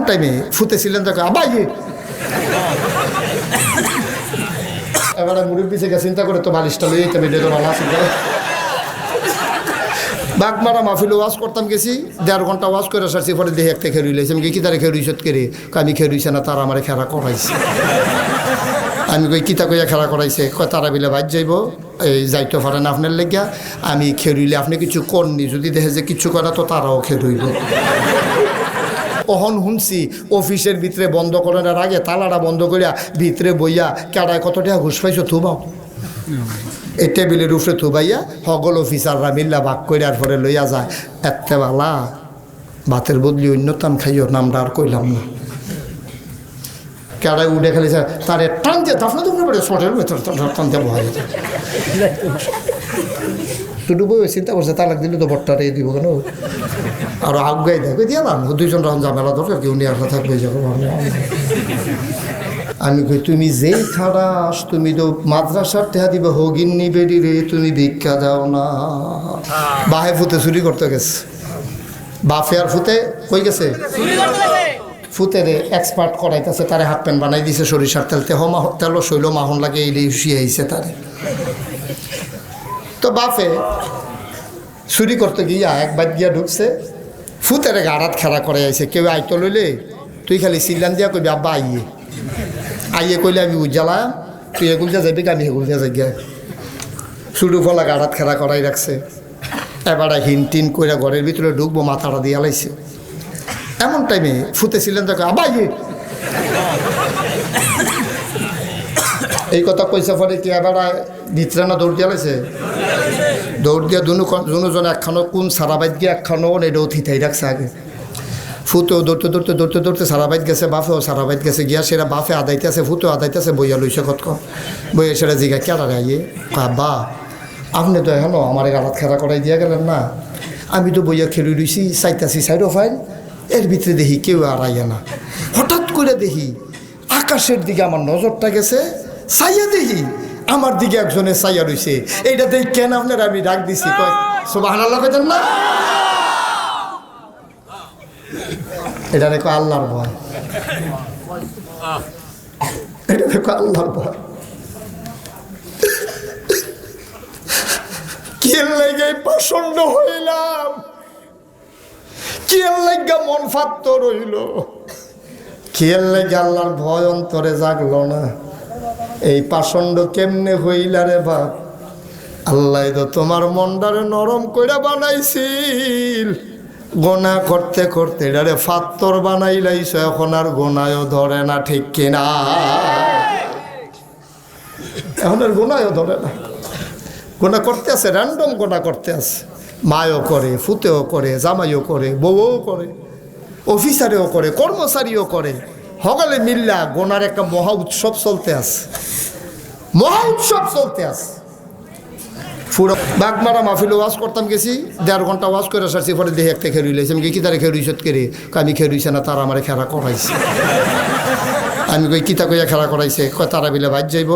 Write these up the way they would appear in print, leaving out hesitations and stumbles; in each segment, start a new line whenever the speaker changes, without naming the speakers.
টাইমে ফুতেছিলেন দেখো আবাই এবারে মুড়ির পিছিয়ে গিয়ে চিন্তা করে তো বালিশটা লই যেতে বেডে তো ভালো আছে বাগমারা মাহফিল ওয়াজ করতাম গেছি 1.5 ঘন্টা ওয়াজ করে সারছি পরে দেখে একটা খেয়ে রইলাইছি আমি কি তারা খেয়ে রইসত করে আমি খেয়ে রইছে না তারা আমার খেলা করাইছে আমি কই কিতা কইয়া খেলা করাইছে কয় তারা বিলে বাদ যাইব এই যাইতে পারেন আপনার লেগিয়া আমি খেয়ে রইলে আপনি কিছু করনি যদি দেখে যে কিছু করে তো তারাও খেয়ে রইল অহন শুনছি অফিসের ভিতরে বন্ধ করার আগে তালাটা বন্ধ করিয়া ভিতরে বইয়া কেডায় কত টাকা ঘুষ পাইছো থুবাও এই টেবিলের উপরে থুবাইয়া সকল অফিসাররা মিল্লা ভাগ করে আর পরে লইয়া যায় এতে বালা ভাতের বদলি অন্য টান খাইও নামটা আর কইলাম না কেডায় উঠে খালি তার টান দিয়ে দাফনা দুপুরে পড়ে শটের ভেতর টান দিয়ে বহা যেত দুটো বই চিন্তা করছে তালাক দিলে তো বট্টারে দিব কেন আরো আগাই দেখো দিয়া না 2 জন রান ঝামেলা দরকার কেউ নিয়ে আসা থাকবে যাবো আমি কই তুমি যেই খারাস তুমি তো মাদ্রাসার টেহা দিবে হগিন্নি বেডি রে তুমি ভিক্ষা দাও না বাহে ফুতে চুরি করতে গেছে বাফে আর ফুতে কই গেছে ফুতে রে এক্সপার্ট করাইতেছে তারে হাফ প্যান্ট বানাই দিছে সরিষার তেল তেল শৈল মাহন লাগে এই শুয়ে আইছে তারে তো বাফে চুরি করতে গিয়া একবার গিয়া ঢুকছে ফুতেরে গাড়াত খেলা করে আইছে কেউ আইতো লইলে তুই খালি সিল্লান দিয়া কইবি আব্বা আইয়ে কইলে আমি উজ্জ্বালা তুই এগুল যা যাবি আমি এগুল যা যাই গিয়া শুরু ফলা গাড়াত খেলা করাই রাখছে এবারে হিনটিন কইরা ঘরের ভিতরে ঢুকবো মাথাটা দিয়া লাইছে এমন টাইমে ফুতেছিলেন দেখো আবাই এই কথা কইসা পরে কি এবারে ভিতরে না দৌড় দিয়া লাইছে দৌড় দিয়া দুজন একখানো কোন সারাবাইত গিয়ে একখানো এটাও থিতাই রাখছে আগে ফুতেও দৌড়তে দৌড়তে দৌড়তে দৌড়তে সারাবাইত গেছে বাফেও সারাবাইত গেছে গিয়া সেটা বাফে আদাইতে আছে ফুতেও আদাইতে আছে বইয়া লইছে কত বইয়া সেটা জিগা কেডারে আইয়ে বা আপনি তো এখন আমার গালাত খেলা করাই দিয়া গেলেন না আমি তো বইয়া খেলি রইছি চাইতাছি সাইডও ফাইল এর ভিতরে দেখি কেউ আর আইয়া না হঠাৎ করে দেখি আকাশের দিকে আমার নজরটা গেছে চাইয়া দেখি আমার দিকে একজনে চাইয়া রইছে এইটা দেখি কেন আপনার আমি ডাক দিছি সুবহানাল্লাহ কইতেন না এটা দেখো আল্লাহর ভয় এটা দেখো আল্লাহর ভয় কি লাগে প্রচন্ড হইলাম কি লাগে মন ফাত্ত রইল কি লাগে আল্লাহর ভয় অন্তরে জাগলো না এই পাষণ্ড কেমনে হইলা রে বাপ আল্লাহ তো তোমার মনটারে নরম কইরা বানাইছিল গোনা করতে করতে এটারে ফাত্তর বানাইলাইছ এখন আর গোনায়ও ধরে না ঠিক কিনা এখন আর গোনায়ও ধরে না গোনা করতে আছে র্যান্ডম গোনা করতে আছে মায়ও করে ফুতেও করে জামাইও করে বউও করে অফিসারেও করে কর্মচারীও করে হগালে মিল্লা গোনার একটা মহা উৎসব চলতে আছে মহা উৎসব চলতে আছে পুরো বাগমারা মাহফিল ওয়াজ করতাম গেছি 1.5 ঘন্টা ওয়াজ করে সারছি পরে দেখে একটা খেয়ে রইলাইছি আমি কি তারা খেয়ে রইসত করে আমি খেয়ে রইছে না তারা আমার খেলা করাইছে আমি কই কিতা কইয়া খেলা করাইছে কয় তারা বিলে বাদ যাইব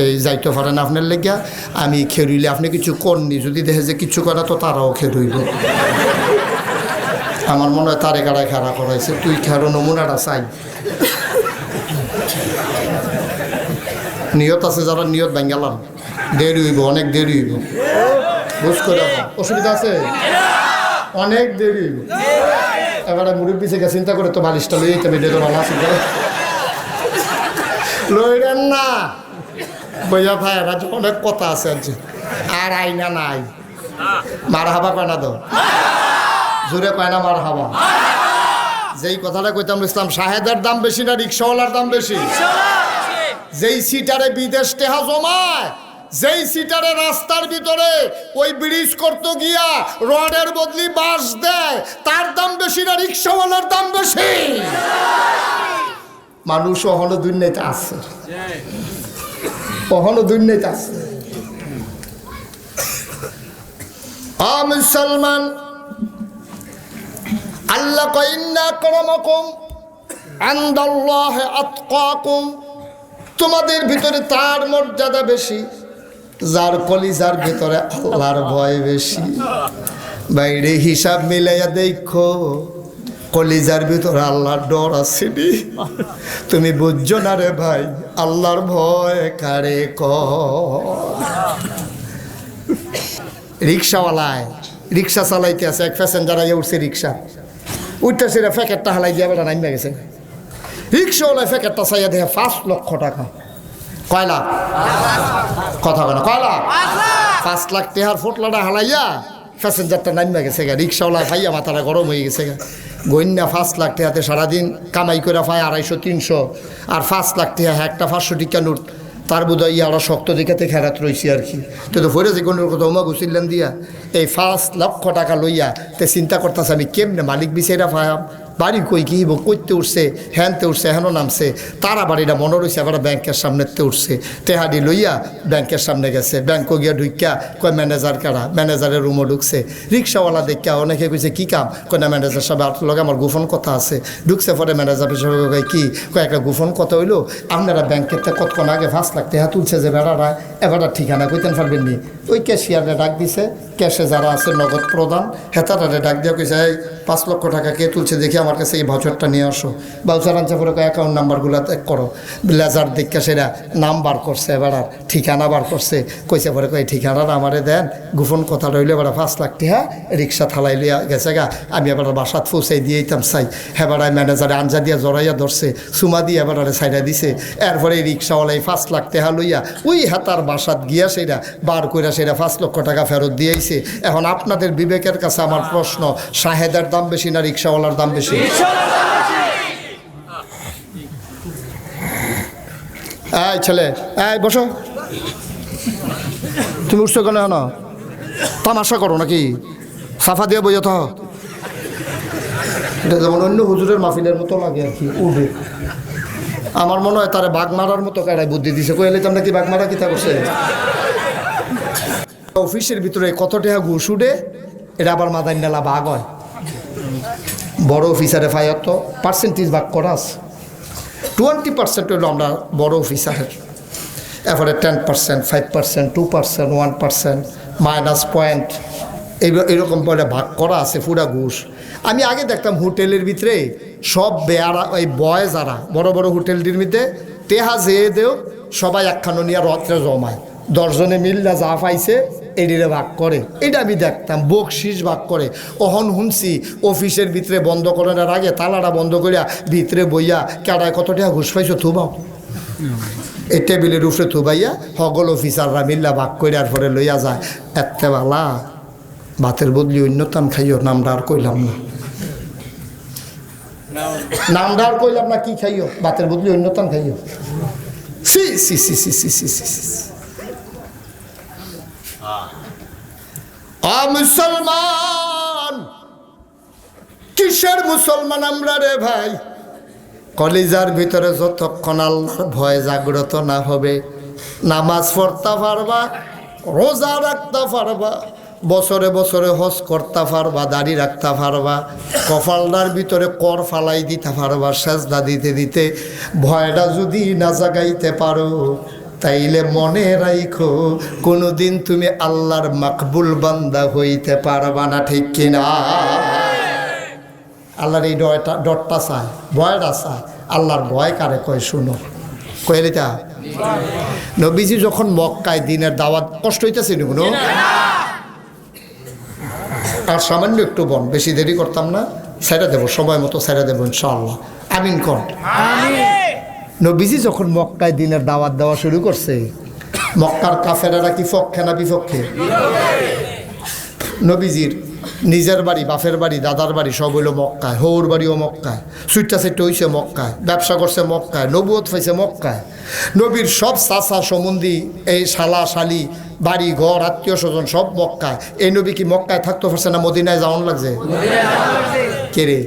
এই যাইতে পারেন আপনার লেগিয়া আমি খেয়ে রইলে আপনি কিছু করনি যদি দেখে যে কিছু করে তো তারাও খেয়ে রইল আমার মনে হয় তারে গাড়ায় খেলা করাইছে তুই খেয়ারো নমুনাটা চাই নিয়ত আছে যারা নিয়ত ভাঙ্গালাম দেরি হইব অনেক দেরি হইব বুঝ করে অসুবিধা আছে অনেক দেরি হইব এবারে মুড়ির পিছিয়ে গিয়ে চিন্তা করে তো বালিশটা লই যেতে বেডে তো ভালো আছে লইলেন না বইয়া ভাই রাজ অনেক কথা আছে আজ আর আইনা নাই মার হাবা কয় না তো জোরে কয় না মার হাবা যেই কথাটা কইতাম ইসলাম শাহেদের দাম বেশি না রিক্সাওয়ালার দাম বেশি যেই সিটারে বিদেশ টেহা জমায় যেই সিটারে রাস্তার ভিতরে ওই ব্রিজ করতে গিয়া রডের বদলি বাঁশ দেয় তার দাম বেশি না রিক্সাওয়ালার দাম বেশি মানুষ অহনো দুর্নীতি আছে অহনো দুর্নীতি আছে মুসলমান আল্লাহ কয় ইন্না আকরামাকুম ইনদাল্লাহি আতকাকুম তোমাদের ভিতরে তার মর্যাদা বেশি যার কলিজার ভিতরে আল্লাহর ভয় বেশি বাইরে হিসাব মিলাইয়া দেখো কলিজার ভিতরে আল্লাহর ডর আসেনি। তুমি বুঝছো না রে ভাই, আল্লাহর ভয় কারে রিক্সাওয়ালায় রিক্সা চালাইতে আছে, এক প্যাসেঞ্জার আইয়া উঠছে রিক্সা, উঠতে সেটা প্যাকেটটা হালাই দিয়ে বেটা নামে গেছে। রিক্সাওয়ালায় প্যাকেটটা চাইয়া দেখে 5 লক্ষ টাকা। কয় লাখ? কথা বলে কয় লাখ? 5 লাখ টাকার ফোটলাটা হালাইয়া প্যাসেঞ্জারটা নামে গেছে গা। রিক্সাওয়ালা ভাইয়া মাথাটা গরম হয়ে গেছে গা। গন্যা 5 লাখ টাকাতে সারাদিন কামাই করে পায় 250-300, আর 5 লাখ টাকা একটা 500 টিকা নোট, তার বোধ হয় ইয়ারা শক্ত দিকাতে খেরাত রয়েছে আর কি। তো ফরে যে কোনো কথা ওমা গুছিলেন দিয়া এই 5 লক্ষ টাকা লইয়া তে চিন্তা করতেছে আমি কেমনে মালিক বিচাইরা পাইম, বাড়ি কই কি করতে উঠছে, হ্যানতে উঠছে, হেনও নামছে, তারা বাড়িটা মনে রয়েছে, আবার ব্যাংকের সামনেতে উঠছে, তেহাডি লইয়া ব্যাংকের সামনে গেছে। ব্যাংকও গিয়া ঢুকিয়া কয় ম্যানেজার কারা, ম্যানেজারের রুমও ঢুকছে। রিক্সাওয়ালা দেখা অনেকে কইছে কি কাম, কয় না ম্যানেজার সাহেব আপনার লগে আমার গোপন কথা আছে। ঢুকছে পরে ম্যানেজার সাহেব কয় কি, কয় একটা গোপন কথা হইলো, আপনারা ব্যাংকের থেকে কতক্ষণ আগে 5 লাখ টাকা তুলছে যে বেড়ারা, এবার ঠিকানা কইতেন পারবেন নি। ওই ক্যাশিয়ারে ডাক দিছে, ক্যাশে যারা আছে নগদ প্রদান হেতারে ডাক দিয়া কইছে এই 5 লক্ষ টাকা কে তুলছে দেখি আমার কাছে এই ভাউচারটা নিয়ে আসো। ভাউচার আনছে পরে অ্যাকাউন্ট নাম্বারগুলো করো, লেজার দেখে সেটা নাম বার করছে, এবার আর ঠিকানা বার করছে। কইছে পরে কই ঠিকানাটা আমারে দেন, গোপন কথা রইলে এবার 5 লাখ টাকা রিক্সা থালাই লিয়া গেছে গা, আমি এবার বাসাত পৌঁছাই দিয়ে দিতাম চাই। হেবার ম্যানেজারে আঞ্জা দিয়া জড়াইয়া ধরছে, সুমা দিয়ে এবার সাইডা দিছে। এরপরে রিক্সাওয়ালাই 5 লাখ টাকা লইয়া ওই হাতার বাসাত গিয়া সেটা বার কইরা সেটা 5 লক্ষ টাকা ফেরত দিয়েছে। এখন আপনাদের বিবেকের কাছে আমার প্রশ্ন, শাহেদার দাম বেশি না রিক্সাওয়ালার দাম বেশি? এই ছেলে, এই বসো, তুমি উঠছো কেন? না তামাশা করো নাকি? সাফা দিয়ে বইয়া তো এটা যেমন অন্য হুজুরের মাহফিলের মতো লাগে আর কি, উঠে। আমার মনে হয় তারা বাঘ মারার মতো কারাই বুদ্ধি দিছে। কইলে তোমরা কি বাঘ মারা কিতা করছে? অফিসের ভিতরে কত টাকা ঘুষ উঠে, এটা আবার মাদার নেলা বাঘ হয়। বড় অফিসারে ফায়ার তো পার্সেন্টেজ ভাগ করা আছে, 20% হইল আমরা বড় অফিসারের, এরপরে 10%, 5%, 2%, 1%, মাইনাস পয়েন্ট, এইরকম বলে ভাগ করা আছে পুরা ঘুষ। আমি আগে দেখতাম হোটেলের ভিতরে সব বেয়ারা ওই বয় যারা বড় বড় হোটেলটির ভিতরে টেহা যেয়ে দেও সবাই একখানো নিয়ে রথরে জমায়, 10 জনে মিললা যা পাইছে এডিরে ভাগ করে। এটা আমি দেখতাম বকশিস ভাগ করে। অহন শুনছি অফিসের ভিতরে বন্ধ করানোর আগে তালাটা বন্ধ করিয়া ভিতরে বইয়া কেডায় কত টাকা ঘুষ পাইছো থুবাও, এই টেবিলের উপরে থুবাইয়া সকল অফিসাররা মিল্লা ভাগ করে আর পরে লইয়া যায়। এতে বালা ভাতের বদলি অন্যতান খাইও, নামটা আর কইলাম না, নামটা আর কইলাম না, কি খাইও ভাতের বদলি অন্যতান খাইও। সি সি সি সি সি সি সি সি মুসলমান, কিসের মুসলমান আমরা রে ভাই? কলিজার ভিতরে যতক্ষণ আল্লাহর ভয় জাগ্রত না হবে, নামাজ পড়তে পারবা, রোজা রাখতে পারবা, বছরে বছরে হজ করতে পারবা, দাড়ি রাখতে পারবা, কপালটার ভিতরে কর ফালাই দিতে পারবা, সেজদা দিতে দিতে ভয়টা যদি না জাগাইতে পারো, তাইলে মনে রাখো কোনোদিন তুমি আল্লাহর মাকবুল বান্দা হইতে পারবা না, ঠিক কিনা? আল্লাহর এই ডরটা চায়, ভয়টা চায়। আল্লাহর ভয় কারে কয় শুনো, কইলিতা নবীজি যখন মক্কায় দিনের দাওয়াত, কষ্ট হইতেছে কোনো আর সামান্য একটু বন, বেশি দেরি করতাম না, ছেড়ে দেবো সময় মতো, ছেড়ে দেবো ইনশাআল্লাহ। আমিন কর। নবীজি যখন মক্কায় দিনের দাওয়াত দেওয়া শুরু করছে, মক্কার কাফেরেরা কি পক্ষে না বিপক্ষে? নবীজির নিজের বাড়ি, বাপের বাড়ি, দাদার বাড়ি সব হইল মক্কায়, হৌর বাড়িও মক্কায়, সুইটটা সেটটা হইছে মক্কায়, ব্যবসা করছে মক্কায়, নবুয়ত পাইছে মক্কায়। নবীর সব চাচা সম্বন্ধী, এই শালা শালি, বাড়ি ঘর, আত্মীয় স্বজন সব মক্কায়। এই নবী কি মক্কায় থাকতে পারছে না মদিনায় যাওয়ান লাগছে? কে রে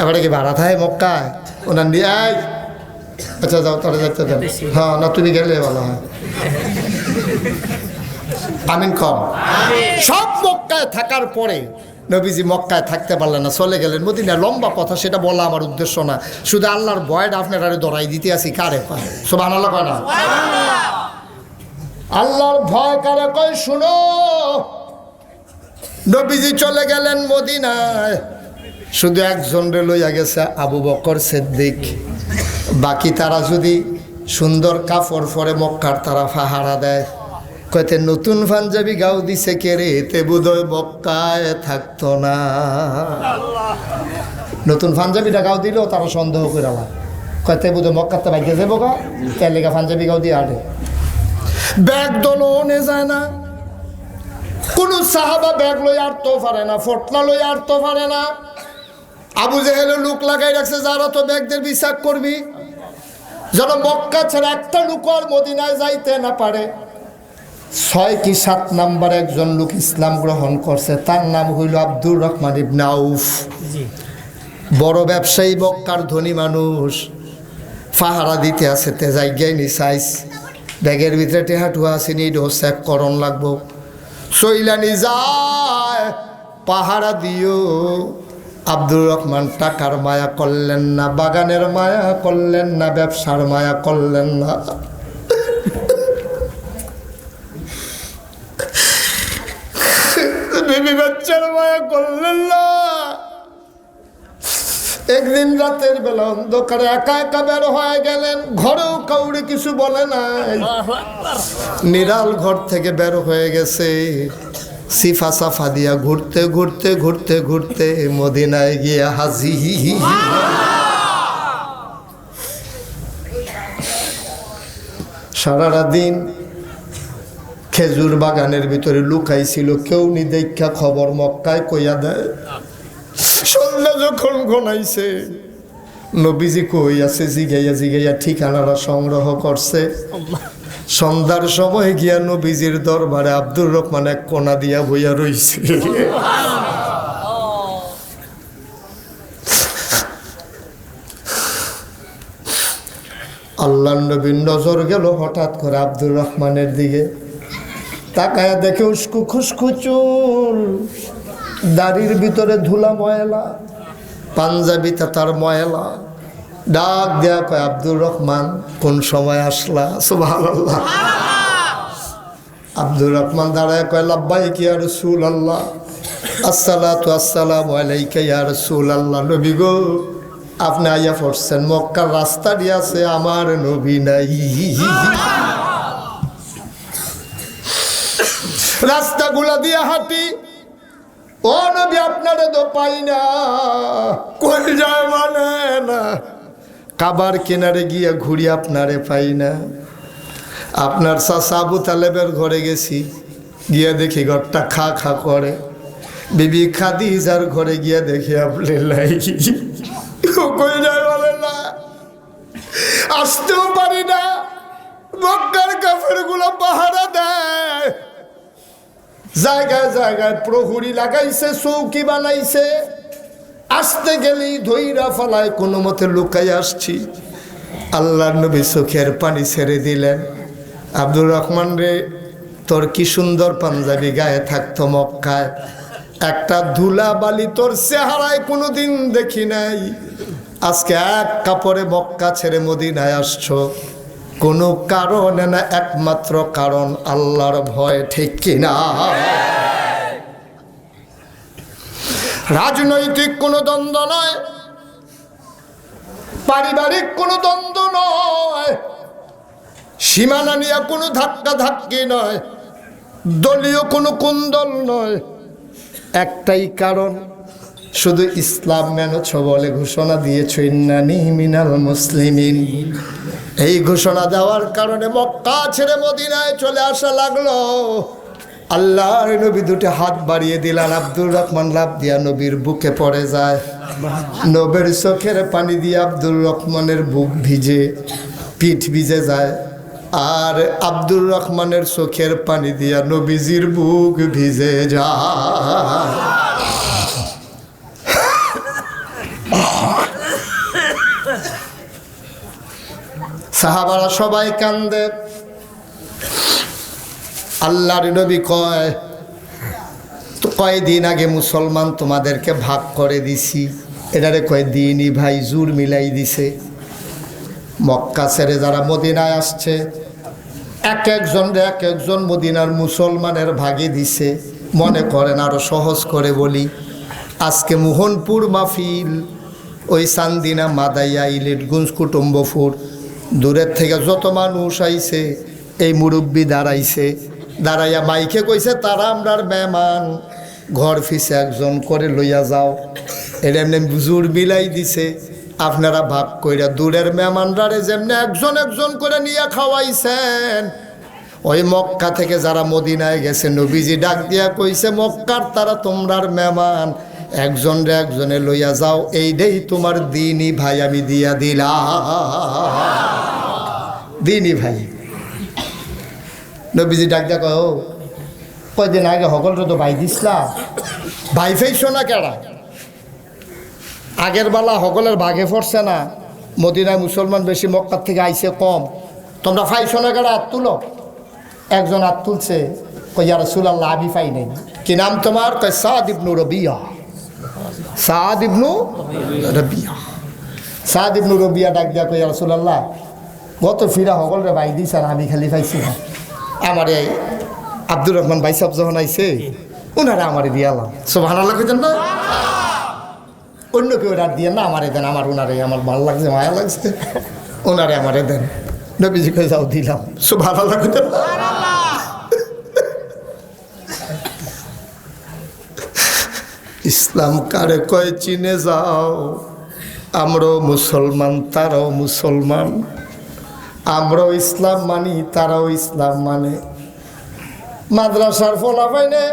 এবারে কি ভাড়া থাকে মক্কায়? ওনার নিয়ে আচ্ছা যাও, তারা যাইতে দেন। হ্যাঁ না, তুমি গেলে ভালো হয়। আমিন কম। সব মক্কায় থাকার পরে নবীজি মক্কায় থাকতে পারলেন না, চলে গেলেন মদিনা। লম্বা কথা, সেটা বলা আমার উদ্দেশ্য না, শুধু আল্লাহর ভয়টা আপনার আরে দড়াই দিতে আসি। কারে কয়? সুবহানাল্লাহ কয় না? আল্লাহর ভয় কারে কয় শুনো। নবীজি চলে গেলেন মদিনায়, শুধু একজন রে লইয়া গেছে আবু বকর সিদ্দিক। বাকি তারা যদি সুন্দর কাপড় পরে মক্কার তারা পাহারা দেয়, কয়তে নতুন পাঞ্জাবি গাও দিছে কে রে, তে বোধহয় মক্কায় থাকতো না। নতুন পাঞ্জাবিটা গাও দিলেও তারা সন্দেহ করে আমার, কয়তে বোধহয় মক্কাতে বাইকে যাবো গা, তার লেগা পাঞ্জাবি গাও দিয়ে আটে। ব্যাগ দলও নে যায় না, কোন সাহাবা ব্যাগ লই আটতেও পারে না, ফটলা লই আটতেও পারে না। আবু জেহেল লোক লাগাই রাখছে যারা তো ব্যাগদের বিশ্বাস করবি, যেন মক্কা ছাড়া একটা লোক আর মদিনায় যাইতে না পারে। 6 কি 7 নাম্বার একজন লোক ইসলাম গ্রহণ করছে, তার নাম হইল আব্দুর রহমান ইবনে আউফ। বড় ব্যবসায়ী, মক্কার ধনী মানুষ, পাহারা দিতে আছে, তে জায়গায় নি সাইজ ব্যাগের ভিতরে টেহাটুয়া আসেনি, চেক করণ লাগবো। চইলানি যায়, পাহারা দিও। আব্দুর রহমান টাকার মায়া করলেন না, বাগানের মায়া করলেন না, ব্যবসার মায়া করলেন না। বিবি বাচ্চার মায়া করলেন না। একদিন রাতের বেলা অন্ধকারে একা একা বের হয়ে গেলেন, ঘরেও কাউরে কিছু বলে নাই, নিরাল ঘর থেকে বের হয়ে গেছে। সিফা সাফা দিয়া ঘুরতে ঘুরতে ঘুরতে ঘুরতে মদিনায় গিয়া হাজির। সারাটা দিন খেজুর বাগানের ভিতরে লুকাইছিল, কেউ নি দেখা খবর মক্কায় কইয়া দেয়। সন্ধ্যা যখন ঘনাইছে, নবীজি কই আছে জিগাইয়া জিগাইয়া ঠিকানাটা সংগ্রহ করছে। সন্ধ্যার সময় গিয়া নবীজির দরবারে আব্দুর রহমান এক কোনা দিয়া বইয়া রইছে। আল্লাহর নবীর নজর গেল হঠাৎ করে আব্দুর রহমানের দিকে, তাকায়া দেখে উস্কু খুস্কু চুল, দাড়ির ভিতরে ধুলা ময়লা, পাঞ্জাবিটা তার ময়লা। ডাক দেয়া কয়, আব্দুর রহমান কোন সময় আসলা? সুবহানাল্লাহ। আব্দুর রহমান দাঁড়ায় কয়, লাব্বাইক ইয়া রাসূলুল্লাহ, আসসালাতু আসসালামু আলাইকা ইয়া রাসূলুল্লাহ। নবী গো, আপনি আইয়া পড়ছেন, মক্কার রাস্তা দিয়ে আছে, আমার নবী নাই। রাস্তাগুলা দিয়ে হাঁটি, ও নবী আপনারে তো পাই না। কোন যায় মানে না, কাবার কিনারে গিয়া ঘুরি আপনারে পাই না। আপনার চাচা আবু তালেবের ঘরে গেছি, গিয়া দেখি ঘরটা খা খা করে। বিবি খাদিজার ঘরে গিয়া দেখি আপনি লাই। কই যায় বলে না, আসতেও পারি না, মক্কার কাফের গুলো পাহারা দেয়। জায়গায় জায়গায় প্রহরী লাগাইছে, চৌকি বানাইছে, আসতে গেলেই ধইরা ফালায়, কোনো মতে লুকাই আসছি। আল্লাহর নবী চোখের পানি ছেড়ে দিলেন, আব্দুর রহমান রে, তোর কি সুন্দর পাঞ্জাবি গায়ে থাকতো মক্কায়, একটা ধুলা বালি তোর চেহারায় কোনোদিন দেখি নাই। আজকে এক কাপড়ে মক্কা ছেড়ে মদিনায় আসছো, কোনো কারণে না, একমাত্র কারণ আল্লাহর ভয়, ঠিক কিনা? রাজনৈতিক কোনো দ্বন্দ্ব নয়, পারিবারিক কোনো দ্বন্দ্ব নয়, সীমানা নিয়ে কোনো ধাক্কা ধাক্কি নয়, দলীয় কোনো কুন্দল নয়। একটাই কারণ, শুধু ইসলাম মেনেছ বলে ঘোষণা দিয়েছ, ইন্নানি মিনাল মুসলিমিন। এই ঘোষণা দেওয়ার কারণে মক্কা ছেড়ে মদিনায় চলে আসা লাগলো। আল্লাহর নবী দুটি হাত বাড়িয়ে দিলেন, আব্দুর রহমান লাফ দিয়া নবীর বুকে পড়ে যায়। নবীর চোখের পানি দিয়ে আব্দুর রহমানের বুক ভিজে, পিঠ ভিজে যায়। আর আব্দুর রহমানের চোখের পানি দিয়া নবীজির বুক ভিজে যায়। সাহাবারা সবাই কান্দে। আল্লাহর নবী কয়, তো কয়দিন আগে মুসলমান তোমাদেরকে ভাগ করে দিছি। এটারে কয় দিনই ভাই, জোর মিলাই দিছে। মক্কা ছেড়ে যারা মদিনায় আসছে, এক একজন মদিনার মুসলমানের ভাগে দিছে। মনে করেন আরো সহজ করে বলি, আজকে মোহনপুর মাহফিল, ওই চান্দিনা, মাদাইয়া, ইলেটগঞ্জ, কুটুম্বপুর, দূরের থেকে যত মানুষ আইছে, এই মুরব্বী দাঁড়াইছে, দাঁড়াইয়া মাইকে কইছে তারা আমরার মেহমান, ঘর ফিসে একজন করে লইয়া যাও। এটা এমনি জোর বিলাই দিছে, আপনারা ভাগ কইরা দূরের মেহমানরারে যেমনি একজন একজন করে নিয়ে খাওয়াইছেন, ওই মক্কা থেকে যারা মদিনায় গেছে নবীজি ডাক দিয়া কইছে মক্কার তারা তোমরার মেহমান, একজনরে একজনে লইয়া যাও, এইটাই তোমার দিনই ভাই আমি দিয়া দিলাম। দিনই ভাই। নবীজি ডাক দিয়া কয়, ও কয়দিন আগে সকলরে তো ভাই দিসলা, ভাই ফেইছো না কেডা? আগের বেলা সকলের ভাগে পড়ছে না, মদিনায় মুসলমান বেশি, মক্কার থেকে আইছে কম, তোমরা ফাইছো না কেডা? হাত তুলো। একজন হাত তুলছে, কই ইয়া রাসূলুল্লাহ আমি পাই নাই। কি নাম তোমার? কয় সাদ ইবনু রবিয়া। সাদ ইবনু রবিয়া। সাদ ইবনু রবিয়া ডাক দিয়া কই ইয়া রাসূলুল্লাহ গত ফিরা সকলরে ভাই দিস আর আমি খালি পাইছি না। আমারে আব্দুর রহমান ভাই সাহেব যখন আইছে ওনারা আমারে দিয়ালাম। সুবহানাল্লাহ কইতেন না? অন্য কেউ রাত দিয়ে না আমারে দেন, আমার ওনারে আমার ভালো লাগছে, মায়া লাগছে, ওনারে আমারে দেন। নবীজি কই যাও দিলাম। সুবহানাল্লাহ কইতেন না? ইসলাম কারে কয় চিনে যাও, আমরাও মুসলমান তারাও মুসলমান, আমরাও ইসলাম মানি তারাও ইসলাম মানে। মাদ্রাসার ফলা পাইনে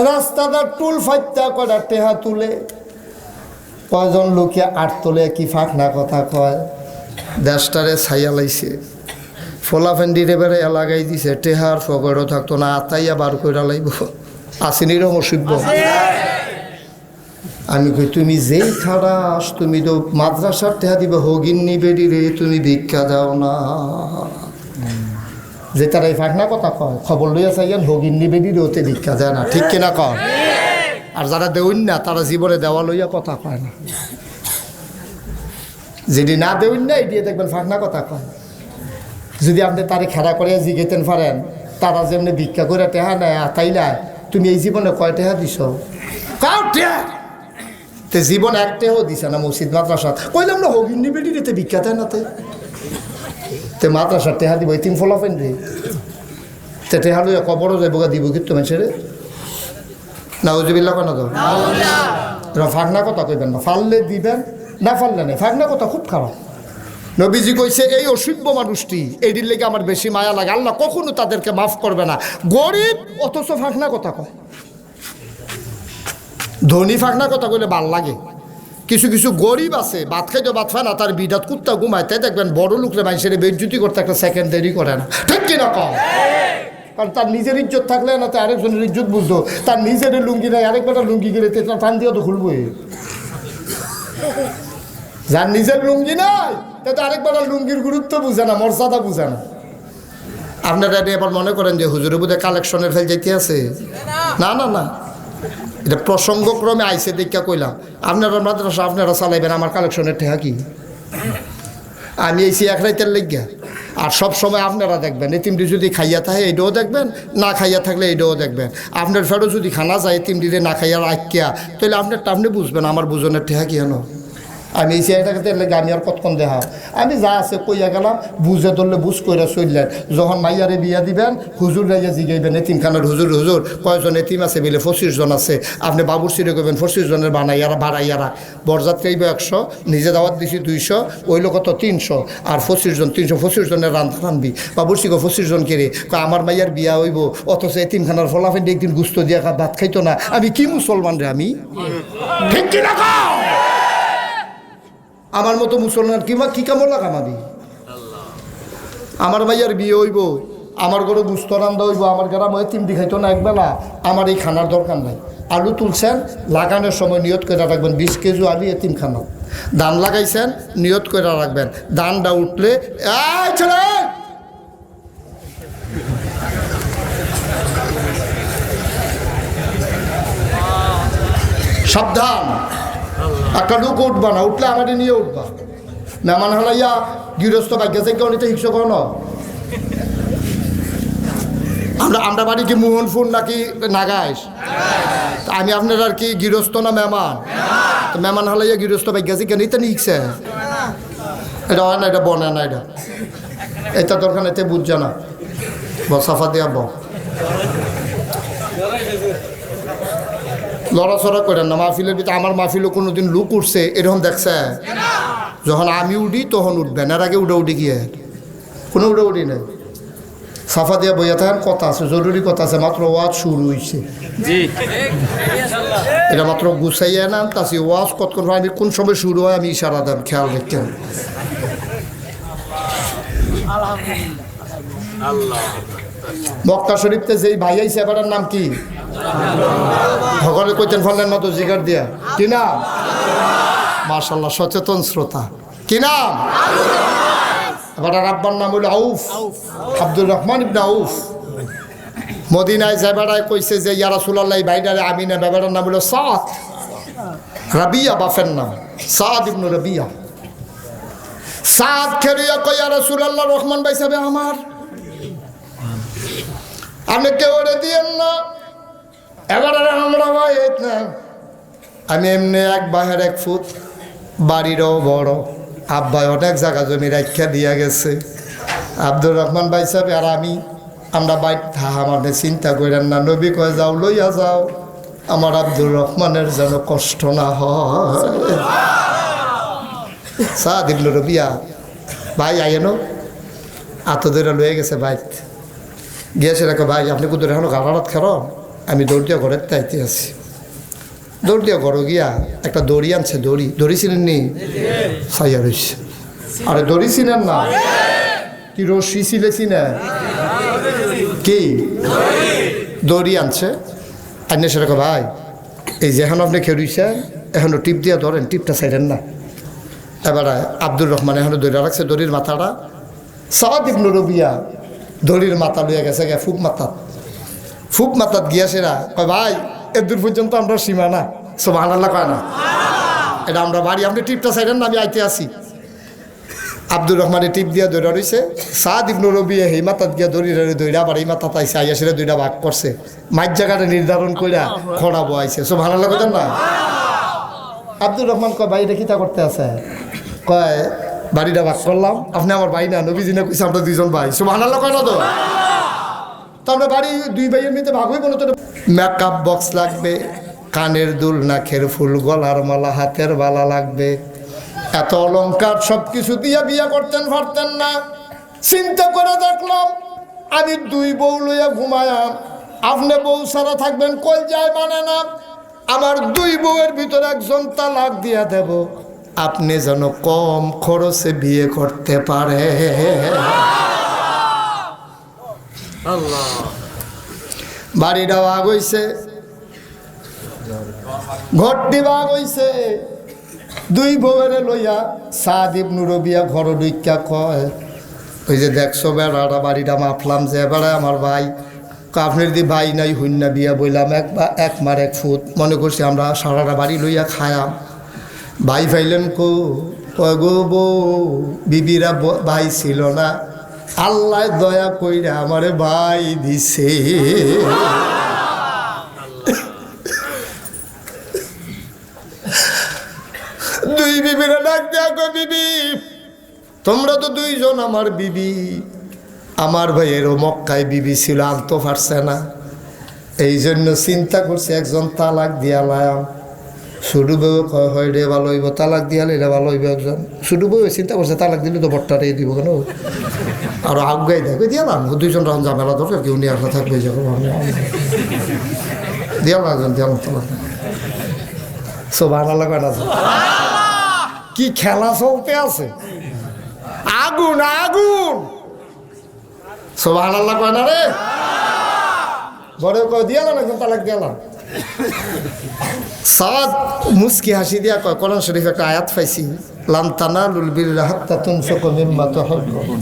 রাস্তাটা টুল ফাইত্যা করা টেহা তুলে, কয়জন লোকে আট তোলে কি ফাঁকনা কথা কয়, দেশটারে ছাইয়া লাইছে, ফোলা ফেন্ডিরে বেড়ে লাগাই দিছে, টেহার ফগরও থাকতো না, আতাইয়া বার কইরা লাইব। আসেনিরও মসিব্য। আমি কই তুমি যেই খারাস, তুমি তো মাদ্রাসার টেহা দিবে হগিন্নি বেডি রে, তুমি ভিক্ষা দাও না। যে তারাই ফাঁকনা কথা কয়, খবর লইয়া চাইয়েন হগিন্নি বেডি রে ওতে ভিক্ষা দেয় না, ঠিক কিনা কয়? আর যারা দেউন না তারা জীবনে দেওয়া লইয়া কথা কয় না। যদি না দেউন না এটি দেখবেন ফাঁকনা কথা কয়। যদি আপনি তারে খেলা করে জিগেতেন পারেন, তারা যেমনি ভিক্ষা করে টেহা নেয় তাইলাই, তুমি এই জীবনে কয় টেহা দিছ? তে জীবন এক টেহাও দিছে না মসজিদ মাদ্রাসা। কইলাম না হগিন্নি বেডি রে ভিক্ষা দেয় না, তে মাদ্রাসার টেহা দিব তিন ফলাফেন রে, তে টেহা লইয়া কবরও যাইব দিব কিন্তু মানুষের নাউজুবিল্লাহ। কেন তো ফাঁকনা কথা কইবেন না, ফাললে দিবেন, না ফাললে নেই। ফাঁকনা কথা খুব খারাপ। নবীজি কইছে এই অসভ্য মানুষটি, এইটির লেগে আমার বেশি মায়া লাগে, আল্লাহ কখনো তাদেরকে মাফ করবে না। গরিব অথচ ফাঁকনা কথা কয়, ধনী ফাঁকনা কথা কইলে ভাল লাগে। কিছু কিছু গরিব আছে ভাত খাইতে ভাত খায় না, তার বিদাত কুত্তা ঘুমাইতে দেখবেন বড় লোকরে মানুষের বেজ্জুতি করতে একটা সেকেন্ড দেরি করে না, ঠিক কিনা কম? কারণ তার নিজের ইজ্জত থাকলে না, তো আরেকজনের ইজ্জত বুঝতো। তার নিজের লুঙ্গি নাই, আরেকবার লুঙ্গি গেলে টান দিয়ে তো খুলবই। যার নিজের লুঙ্গি নাই তা তো আরেকবার লুঙ্গির গুরুত্ব বুঝে না, মর্যাদা বুঝে না। আপনারা এবার মনে করেন যে হুজুরের বোধহয় কালেকশনের ফেল যাইতে আছে? না না না, এটা প্রসঙ্গক্রমে আইসে দেখা কইলাম। আপনারা মাদ্রাসা আপনারা চালাইবেন, আমার কালেকশনের ঠেহা কি? আমি এইছি এক রাইতের লেগিয়া। আর সব সময় আপনারা দেখবেন এতিমটি যদি খাইয়া থাকে এইটাও দেখবেন, না খাইয়া থাকলে এইটাও দেখবেন। আপনার ফেরও যদি খানা যায় এতিমটিতে না খাইয়া রাখিয়া, তাহলে আপনারটা আপনি বুঝবেন আমার বুঝনের ঠেহা কি হেন। আমি এই চেয়ারটাকে লেগে আমি আর কতক্ষণ দেখা, আমি যা আছে কইয়া গেলাম, বুঝে ধরলে বুঝ কইরা চললেন। যখন মাইয়ারে বিয়া দিবেন হুজুর রাইয়া জিগাইবেন এতিমখানার হুজুর, হুজুর কয়জন এতিম আছে? বলে 25 জন আছে। আপনি বাবুর সিরে করবেন 25 জনের বানাইয়ারা বাড়াইয়ারা। বরযাত্রী আইব 100, নিজে দাওয়াত দিছি 200, ওই লোক তো 300, আর 25 জন 325 জনের রান্ধা রান্ধবি। বাবুর সিগো 25 জন কেড়ে আমার মাইয়ার বিয়া হইব, অথচ এতিমখানার ফলাফেন একদিন গুস্ত দিয়া ভাত খাইতো না। আমি কি মুসলমান রে? আমি ঠিক কিনা? আমার মতো মুসলমান কিংবা কি কামড় লাগাম আমি? আমার ভাইয়ার বিয়ে হইব, আমার ঘরে গুস্ত রান্দা হইব, আমার গ্রামে তিনটি খাইতো না একবেলা, আমার এই খানার দরকার নাই। আলু তুলছেন, লাগানোর সময় নিয়ত করে রাখবেন 20 কেজি আলু এতিমখানা। ধান লাগাইছেন, নিয়ত করে রাখবেন, ধানটা উঠলে সাবধান, একটা লোক উঠবা না, উঠলে আমাদের নিয়ে উঠবা। মেহমান হলাইয়া গৃহস্থ ভাগ্য থেকে অনেকটা হিংস কর। আমরা বাড়ি কি মোহনপুর নাকি নাগাইশ? আমি আপনার আর কি গৃহস্থ না মেহমান? তো মেহমান হলে গৃহস্থ ভাই গেছি কেন এটা নিচ্ছে? এটা হয় না, এটা বনে না, এটা দরকার এতে বুঝছে না। সাফা দিয়া লড়াচড়া করেন না মাহফিলের ভিতরে। আমার মাহফিলও কোনোদিন লুক উঠছে এরকম দেখছে? যখন আমি উঠি তখন উঠবেন, এর আগে উঠে গিয়ে কোনো উঠি নেই। সাফা দিয়া বইয়া থাকেন, কথা আছে, জরুরি কথা আছে, মাত্র ওয়াজ শুরু হয়েছে। এটা মাত্র গুছাইয়া না তাছি ওয়াজ কতক্ষণ হয়, আমি কোন সময় শুরু হয় আমি ইশারা দেন, খেয়াল রাখেন। মক্কা শরীফতে যেই ভাই আইছে এবারের নাম কি? ভগবানের কইতেন ফলের মতো জিগার দিয়া কি নাম? মাশাআল্লাহ, সচেতন শ্রোতা। কি নাম? এবার আব্বার নাম হইল আউফ, আব্দুর রহমান ইবনে আউফ। মদিনায় যাইবারায় কইছে যে ইয়া রাসূলুল্লাহ বাইডারে আমিনা, বাবার নাম হইল সাদ, রাবিয়া বাফের নাম সাদ ইবনে রাবিয়া। সাদ খেরিয়া কই ইয়া রাসূলুল্লাহ রহমান ভাই সাহেব আমার, আপনি কেউ দিয়েন না। এবার আমরা ভাই আমি এমনি এক বাহের এক ফুট, বাড়িরও বড়, আব্বাই অনেক জায়গা জমি রাখা দিয়া গেছে। আব্দুর রহমান ভাই সাহেব আর আমি, আমরা বাইর আমাদের চিন্তা করেন না। নবী কয়ে যাও, লইয়া যাও, আমার আব্দুর রহমানের যেন কষ্ট না হয়। সাদ ইবনে রাবিয়া ভাই আইনো আত ধরে লয়ে গেছে ভাই, গিয়েছে রেখে ভাই আপনি কোথাও এখনো গালারাত খেরন? আমি দৌড় দিয়া ঘরের তাইতে আছি। দৌড় দিয়া ঘর গিয়া একটা দড়ি আনছে, দড়ি ছিলেন নি? ছাইয়া রয়েছে। আরে দড়ি ছিলেন না কি? রশি ছিলেছি না কি? দড়ি আনছে, আইনে সে রেখে ভাই এই যে এখন আপনি খেয়েছেন, এখনো টিপ দিয়া ধরেন, টিপটা ছাইলেন না। এবার আব্দুর রহমান এখনো দড়ি রাখছে, দড়ির মাথাটা। সাদ ইবনে রাবিয়া দড়ির মাথা লইয়া গেছে গে ফুক মাতাত গিয়াছে না, কয় ভাই এর দূর পর্যন্ত আমরা সীমা না। সুবহানাল্লাহ কয় না? এটা আমরা বাড়ি, আপনি টিপটা চাইলেন না, আমি আইতে আসি। আব্দুর রহমানের টিপ দিয়া দৌড়া রয়েছে। সাদ ইবনে রাবিয়া এই মাথাত গিয়া দৌড়া আবার এই মাথা তাইছে, আইয়া সেটা দুইটা ভাগ করছে, মাইর জায়গাটা নির্ধারণ কইরা খড়া বয়াইছে। সুবহানাল্লাহ কইতেন না? আব্দুর রহমান কয় ভাই এটা কিতা করতে আছে? কয় বাড়িটা ভাগ করলাম, আপনি আমার ভাই না, নবীজি না কইছে আমরা দুইজন ভাই। সুবহানাল্লাহ কয় না? তো আমরা বাড়ি দুই ভাইয়ের মধ্যে ভাগ হইব না তো। মেকআপ বক্স লাগবে, কানের দুল, নাকের ফুল, গলার মালা, হাতের বালা লাগবে। এত অলংকার সব কিছু দিয়ে বিয়ে করতেন পারতেন না। চিন্তা করে দেখলাম আমি দুই বউ লইয়া ঘুমায়াম, আপনি বউ ছাড়া থাকবেন, কই যায় মানে না। আমার দুই বউয়ের ভিতরে একজন তালাক দিয়া দেব, আপনি যেন কম খরচে বিয়ে করতে পারে। বাড়িটা ভাগ হইছে, ঘরটি ভাগ হইছে। দুই বউয়ের লইয়া সাদ ইবনে রাবিয়া ঘর ঢুইকা কয়, ওই যে দেখছো বেড়াটা বাড়িটা মাপলাম যে এবারে আমার ভাই, আপনার দি ভাই নাই হইনা বিয়া বইলাম, এক মার এক ফুট, মনে করছি আমরা সারাটা বাড়ি লইয়া খায়াম। ভাই ফাইলেন গো বউ, বিবিরা ভাই ছিল না, আল্লাহ দয়া কইরা আমারে ভাই দিছে। দুই বিবিরা ডাক দেয়া গো, বিবি তোমরা তো দুইজন আমার বিবি, আমার ভাইয়েরও মক্কায় বিবি ছিল, আনতে পারছে না, এই জন্য চিন্তা করছে একজন তালাক দিয়া লাম। ছোটো বউ কয় হয় রে ভালো হইব, তালাক দিয়ালে এটা ভালো হইব একজন। ছোটো বউ চিন্তা করছে তালাক দিলে তো বট্টারে দিব কেন, আর আগাই দেখবে দিয়ালাম, দুইজন রকম ঝামেলা দরকার, কেউ নিয়ে আসলে থাকবে যাবো দিয়াল একজন দিয়াল তালাক। সুবহানাল্লাহ কয় না? কি খেলা চলতে আছে, আগুন আগুন। সুবহানাল্লাহ কয় না রে? ঘরে কয় দিয়ালাম একজন তালাক দিয়ালাম। সাদ মুস্কি হাসি দিয়া কয়, কোরআন শরীফ একটা আয়াত পাইছি, লান তানালুল বিররা হাত্তা তুনফিকু মিম্মা তুহিব্বুন।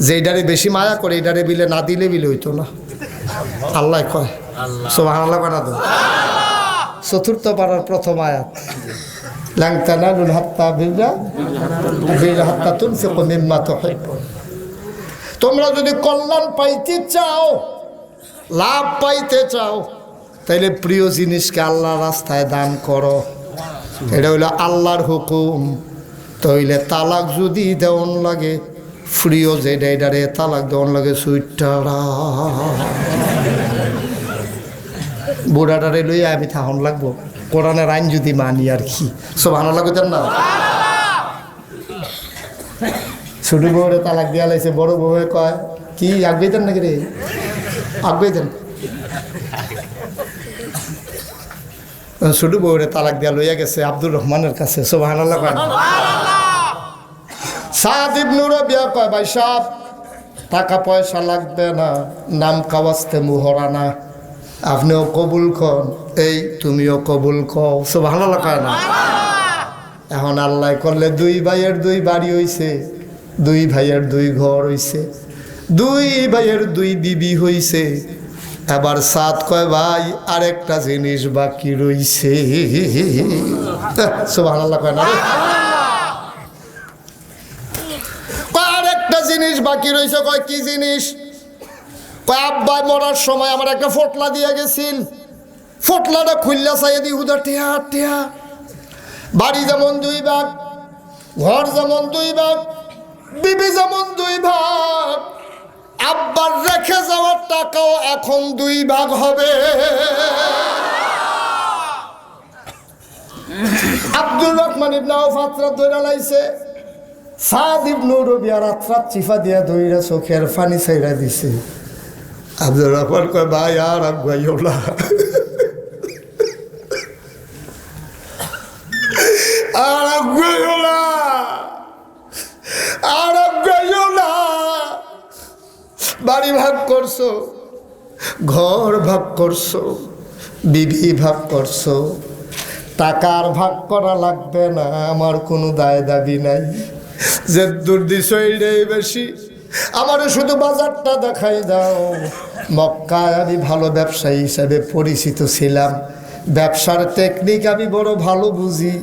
যেইডারে বেশি মায়া করে এইডারে বিলে না দিলে বিলে হইতো না, আল্লাহ কয়। সুবহানাল্লাহ কয় না? তো চতুর্থ পারার প্রথম আয়াত, লান তানালুল বিররা হাত্তা তুনফিকু মিম্মা তুহিব্বুন। তোমরা যদি কল্যাণ পাইতে চাও লাভ পাইতে চাও তাইলে প্রিয় জিনিসকে আল্লাহর রাস্তায় দান করো, এটা হইলো আল্লাহর হুকুম। তাইলে তালাক যদি দেওয়ান লাগে প্রিয় যেটা এটারে তালাক দেওয়ান লাগে সুইটারা বুড়াটারে লইয়া আমি থাহন লাগবো, কোরআনের আইন যদি মানি আর কি। সব ভালো লাগতেন না, ছোট বউরে তালাক দিয়া লাইছে, বড় বউয়ে কয় কি আগাইতেন নাকি রে, আগাইতেন। ছোট বউরে তালাক দিয়া লইয়া গেছে আব্দুর রহমানের কাছে। সুবহানাল্লাহ কয় না? সাদ ইবনে রাবিয়া কয় ভাই সাহেব টাকা পয়সা লাগবে না, নাম কাওয়াস্তে মুহরানা, আপনিও কবুল কন, এই তুমিও কবুল কও। সুবহানাল্লাহ কয় না? এখন আল্লাহ করলে 2 ভাইয়ের 2 বাড়ি হইছে, 2 ভাইয়ের 2 ঘর হইছে, 2 ভাইয়ের 2 বিবি হইছে। এবার সাত কয় ভাই আরেকটা জিনিস বাকি রইছে। সুবহানাল্লাহ কয় না? আরেকটা জিনিস বাকি রইছে। কয় কি জিনিস? কয় আব্বা মরার সময় আমার একটা ফটলা দিয়ে গেছিল, ফটলাটা খুললা চাইয়া দি হুদা টেহা টেহা। বাড়ি যেমন 2 ভাগ, ঘর যেমন 2 ভাগ, বিবি যেমন 2 ভাগ, আব্বার রেখে যাওয়ার টাকাও এখন 2 ভাগ হবে। আব্দুর রহমান ইবনে আউফ রাত ধরে লাইছে, সাদ ইবনে রাবিয়া রাত চিফা দিয়া ধইরা চোখের পানি ছাইরা দিছে। আব্দুর রহমান কয় ভাই আর আগাইও না, আর আগাইও না, আর আগাইও না। বাড়ি ভাগ করছো, ঘর ভাগ করছো, বিবি ভাগ করছো, টাকার ভাগ করা লাগবে না, আমার কোনো দায় দাবি নাই। যে দূর দিছ এইটাই বেশি, আমারে শুধু বাজারটা দেখাই দাও। মক্কায় আমি ভালো ব্যবসায়ী হিসাবে পরিচিত ছিলাম, ব্যবসার টেকনিক আমি বড় ভালো বুঝি,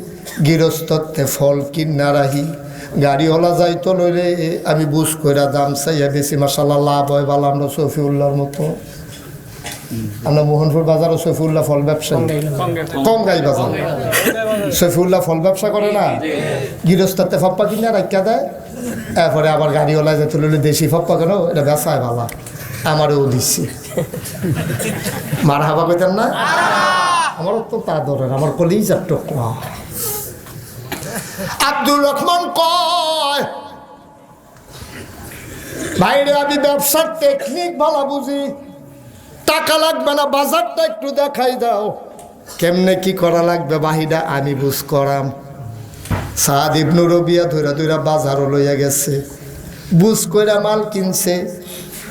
গৃহস্থত্বে ফল কিনা রাহি। গাড়িওয়ালা যাইতো লইলে আমি বুঝ কইরা দাম চাইয়া বেশি, মাশাআল্লাহ লাভ হয় ভালো। আমরা শফিউল্লাহর মতো, আমরা মোহনপুর বাজারও শফিউল্লাহ ফল ব্যবসা, কঙ্গাই বাজার শফিউল্লাহ ফল ব্যবসা করে না, গৃহস্থত্বে ফপ্পা কিনা রাখা দেয়। এরপরে আবার গাড়িওয়ালায় যেতে লইলে দেশি ফপ্পা কেন, এটা বেচায় ভালো, আমারও দিচ্ছি। মার হাবা কইতেন না, আমার অত্যন্ত আদরের, আমার কলিজার টুকরা। আব্দুর রহমান কয় ভাইরে আমি ব্যবসার টেকনিক ভালো বুঝি, টাকা লাগবে না, বাজারটা একটু দেখাই দাও, কেমনে কি করা লাগবে বাহিরা আমি বুঝ করাম। সাদ ইবনে রাবিয়া ধইরা ধইরা বাজারও লইয়া গেছে, বুঝ কইরা মাল কিনছে,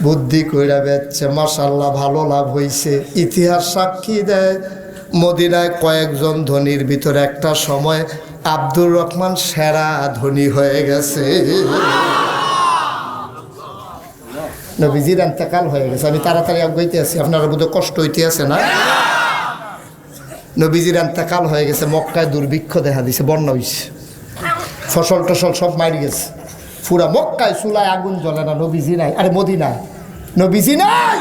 বুদ্ধি কইরা বেচছে, মাশাআল্লাহ ভালো লাভ হইছে। ইতিহাস সাক্ষী দেয় মদিনায় কয়েকজন ধনীর ভিতরে একটা সময় আব্দুর রহমান সেরা ধনী হয়ে গেছে। নবীজির ইন্তেকাল হয়ে গেছে, আমি তাড়াতাড়ি আগাইতে আছি, আপনারা বোধহয় কষ্ট হইতে আছে না? নবীজির ইন্তেকাল হয়ে গেছে, মক্কায় দুর্ভিক্ষ দেখা দিছে, বন্যা হইছে, ফসল টসল সব মারি গেছে, পুরা মক্কায় চুলায় আগুন জ্বলে না, নবীজি নাই। আরে মদিনায় নবীজি নাই,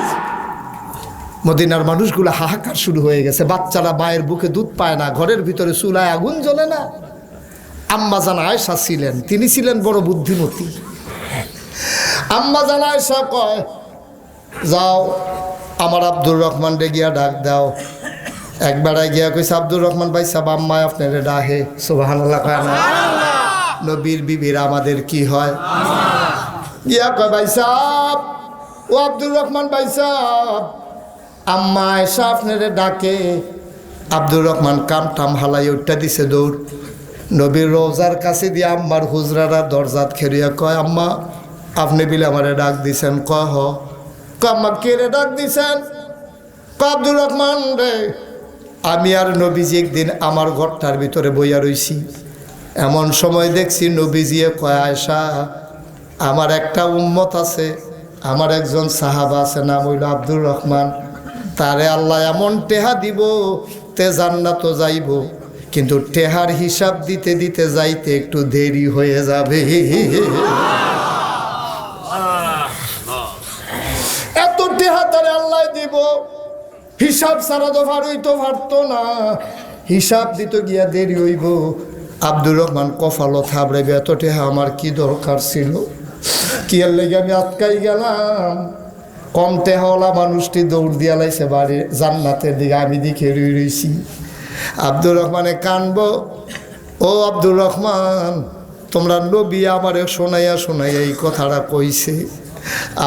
মদিনার মানুষগুলো হাহাকার শুরু হয়ে গেছে, বাচ্চারা মায়ের বুকে দুধ পায় না, ঘরের ভিতরে চুলায় আগুন জ্বলে না। আম্মা জান আয়েশা ছিলেন, তিনি ছিলেন বড় বুদ্ধিমতী। আম্মা জান আয়েশা কয় যাও আমার আব্দুর রহমান রে গিয়া ডাক দাও। একবারে গিয়া কইছে আব্দুর রহমান ভাই সাহেব আম্মা আপনারে ডাহে। সুবহানাল্লাহ কয় না? নবীর বিবিরা আমাদের কি হয়, গিয়া কয় ভাই সাহেব, ও আব্দুর রহমান ভাই সাহেব আম্মা আয়েশা আপনারে ডাকে। আব্দুর রহমান কাম টাম হালাই উঠটা দিছে দৌড়, নবীর রোজার কাছে দিয়ে আম্মার হুজরারা দরজাত খেরিয়া কয় আম্মা আপনি বিলে আমারে ডাক দিছেন? কয় হ। আম্মা কে রে ডাক দিছেন? আব্দুর রহমান রে, আমি আর নবীজি একদিন আমার ঘরটার ভিতরে বইয়া রইছি, এমন সময় দেখছি নবীজিয়ে কয় আয়েশা আমার একটা উম্মত আছে, আমার একজন সাহাবা আছে, নাম হইল আব্দুর রহমান, তারে আল্লাহ এমন টেহা দিব তে জান্নাত যাইব, কিন্তু টেহার হিসাব দিতে দিতে যাইতে একটু দেরি হয়ে যাবে। এত টেহা তারে আল্লাহ দিব, হইব, হিসাব ছাড়া তো ফারুইতো পারতো না, হিসাব দিত গিয়া দেরি হইব। আব্দুর রহমান কফালো থাবড়াইবে, এত টেহা আমার কি দরকার ছিল, কি এর লেগে আমি আটকাই গেলাম। কম টেহাওয়ালা মানুষটি দৌড় দিয়া লাইছে বাড়ির জান্নাতের দিকে, আমি দিকে রইছি। আব্দুর রহমানে কানবো, ও আব্দুর রহমান, তোমরা নবী আমারে শোনাইয়া শোনাইয়া এই কথাটা কইছে।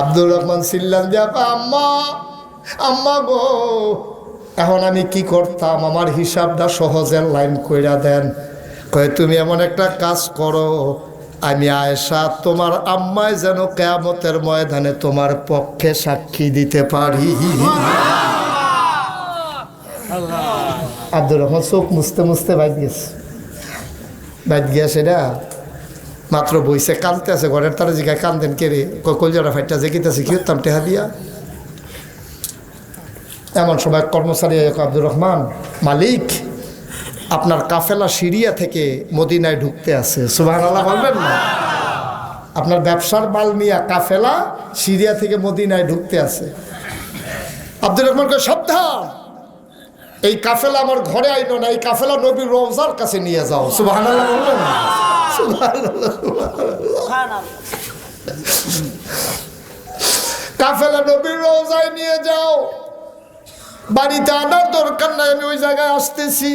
আব্দুর রহমান চিল্লান দিয়া, আম্মা আম্মা গো, এখন আমি কি করতাম, আমার হিসাবটা সহজের লাইন কইরা দেন। কয় তুমি এমন একটা কাজ করো, আমি আয়েশা তোমার আম্মায় যেন কিয়ামতের ময়দানে তোমার পক্ষে সাক্ষী দিতে পারি। আব্দুর রহমান চোখ মুছতে মুছতে বাইট গিয়েছে না, মাত্র বইছে কানতে আছে, ঘরের তারা জিগায় কান্দেন কে রে, কলজারা ফাইটটা জেগিতেছে, কি হতাম টেহা দিয়া। এমন সময় কর্মচারী আব্দুর রহমান, মালিক আপনার কাফেলা সিরিয়া থেকে মদিনায় ঢুকতে আছে। সুবহানাল্লাহ বলবেন না? আপনার ব্যবসার মাল নিয়ে কাফেলা সিরিয়া থেকে মদিনায় ঢুকতে আছে। আব্দুর রহমানকে সাবধান, এই কাফেলা আমার ঘরে আইনো না, এই কাফেলা নবীর রওজার কাছে নিয়ে যাও। সুবহানাল্লাহ বলবেন না? সুবহানাল্লাহ। কাফেলা নবীর রওজায় নিয়ে যাও, বাড়িতে আনার দরকার নাই, আমি ওই জায়গায় আসতেছি।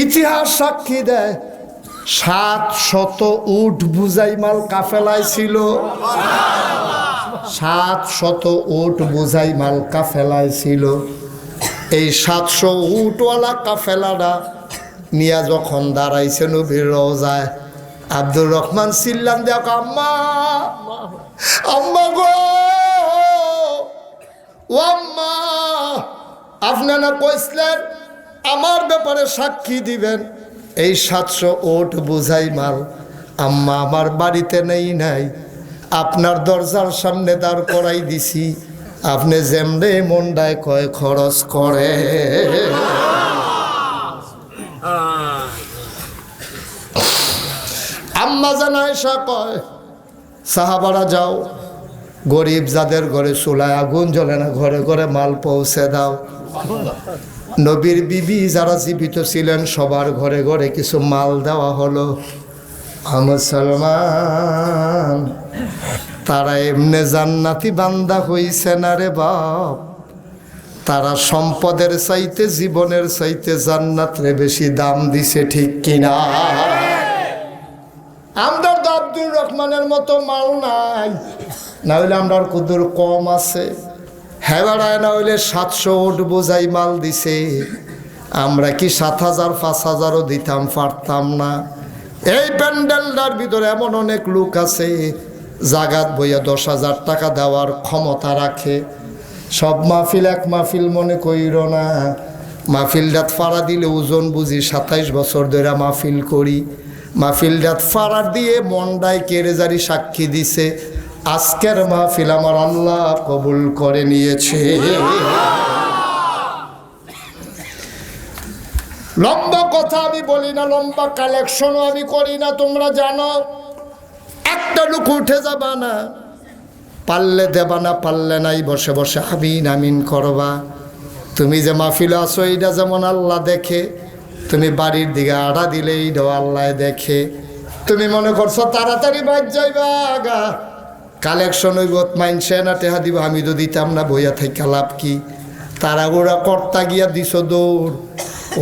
ইতিহাস সাক্ষী দেয় 700 উট বুঝাই মাল কাফেলায় ছিল। 700 উট বুঝাই মাল কাফেলায় ছিল। এই 700 উটওয়ালা কাফেলাটা নিয়ে যখন দাঁড়াইছে নবীর রওজায়, আব্দুর রহমান চিল্লান দেখ, আম্মা আম্মা গো, ও আম্মা, আপনারা কইছিলেন আমার ব্যাপারে সাক্ষী দিবেন, এই 700 ওট বুঝাই মাল আম্মা আমার বাড়িতে নাই, আপনার দরজার সামনে দাঁড় করাই দিছি, আপনি যেমনে মন্ডায় কয় খরচ করে। আম্মা জান আয়েশা কয়, সাহাবারা যাও, গরিব যাদের ঘরে চুলায় আগুন জ্বলে না, ঘরে ঘরে মাল পৌঁছে দাও। নবীর বিবি যারা জীবিত ছিলেন সবার ঘরে ঘরে কিছু মাল দেওয়া হলো। মুসলমান তারা এমনি জান্নাতি বান্দা হইছে না রে বাপ, তারা সম্পদের চাইতে জীবনের চাইতে জান্নাতরে বেশি দাম দিছে, ঠিক কিনা? আমরা তো আব্দুর রহমানের মতো মাল নাই, না হইলে আমরা কুদুর কম আছে। হেবাড়ায় না হইলে 700 ওট বোঝাই মাল দিছে, আমরা কি 7000 5000ও দিতাম পারতাম না। এই প্যান্ডেলটার ভিতরে এমন অনেক লোক আছে জাগাত বইয়া 10,000 টাকা দেওয়ার ক্ষমতা রাখে। সব মাহফিল এক মাহফিল মনে কইর না, মাহফিলটাত ফাড়া দিলে ওজন বুঝি 27 বছর ধরে মাহফিল করি। মাহফিলটাত ফাড়া দিয়ে মন্ডায় কেড়েজারি সাক্ষী দিছে, আজকের মাহফিল আমার আল্লাহ কবুল করে নিয়েছে। লম্বা কথা আমি বলি না, লম্বা কালেকশনও আমি করি না, তোমরা জানো। একটা লোক উঠে যাবা না, পারলে দেবা না, পারলে নাই বসে বসে আমিন আমিন করবা। তুমি যে মাহফিলে আসো এইটা যেমন আল্লাহ দেখে, তুমি বাড়ির দিকে আড়া দিলে এইটাও আল্লাহ দেখে। তুমি মনে করছো তাড়াতাড়ি বাদ যাইবা, আগা কালেকশন হইব, মাইনসে না টেহা দিব, আমি তো দিতাম না, বইয়া থেকে লাভ কি? তারা ওরা কর্তা গিয়া দিছ দৌড়,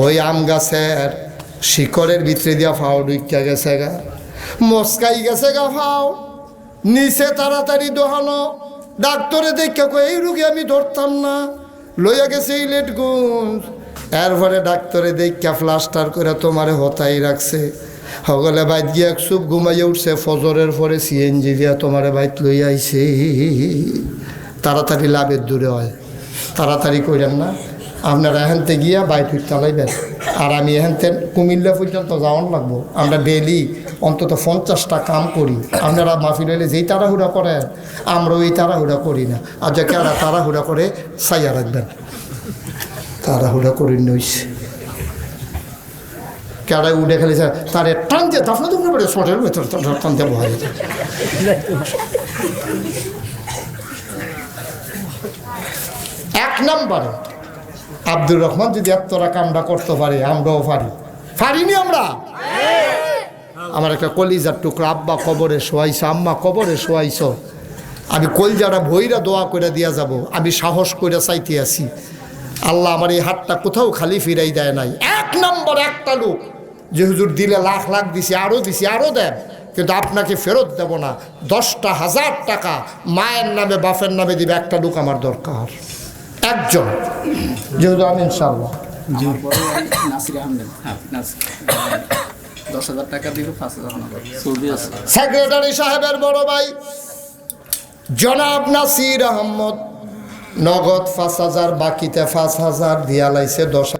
ওই আম গাছের শিকড়ের ভিতরে দিয়া ফাও ঢুকিয়া গেছে গা, মস্কাই গেছে গা ফাও নিচে। তাড়াতাড়ি দোহানো, ডাক্তরে দেখে কই এই রুগী আমি ধরতাম না, লইয়া গেছে ইলেটগুঞ্জ। এরপরে ডাক্তরে দেখা প্লাস্টার করে তোমারে হতাই রাখছে। সকলে বাইত গিয়ে এক চুপ ঘুমাইয়া উঠছে, ফজরের পরে সিএনজি দিয়া তোমারে বাইত লই আইছে। তাড়াতাড়ি লাভের দূরে হয়, তাড়াতাড়ি করেন না। আপনারা এখানতে গিয়া বাইট চালাইবেন, আর আমি এখানতে কুমিল্লা পর্যন্ত যাওয়ান লাগবো। আমরা ডেলি অন্তত 50টা কাম করি। আপনারা মাহফিল হইলে যেই তাড়াহুড়া করেন, আমরা ওই তাড়াহুড়া করি না। আর যে কারা তাড়াহুড়া করে চাইয়া রাখবেন, তাড়াহুড়া করি নইছে। কেড়ায় উঠে খেলেছে তারে টান দিয়ে দাফনা দুফনা করে শটের ভেতর টান দিয়ে বহাই যেত। নম্বরে আব্দুর রহমান যদি এতটা কামটা করতে পারে, আমরাও পারিনি আমরা? আমার একটা কলিজার টুকরা, আব্বা কবরে শোয়াইছ, আম্মা কবরে শোয়াইছ, আমি কলজাটা ভইরা দোয়া করে দিয়া যাব। আমি সাহস করে চাইতে আছি, আল্লাহ আমার এই হাতটা কোথাও খালি ফিরাই দেয় নাই। 1 নম্বর একটা লোক যে হুজুর দিলে লাখ লাখ দিছি, আরও দেন, কিন্তু আপনাকে ফেরত দেব না। 10টা 1000 টাকা মায়ের নামে বাপের নামে দিবে, একটা লোক আমার দরকার, একজন। যেহেতু আমি ইনশাআল্লাহ
10,000 টাকা দিব, 5,000
সেক্রেটারি সাহেবের বড় ভাই জনাব নাসির আহমদ, নগদ 5,000, বাকিতে 5,000 দিয়া লাইছে 10,000।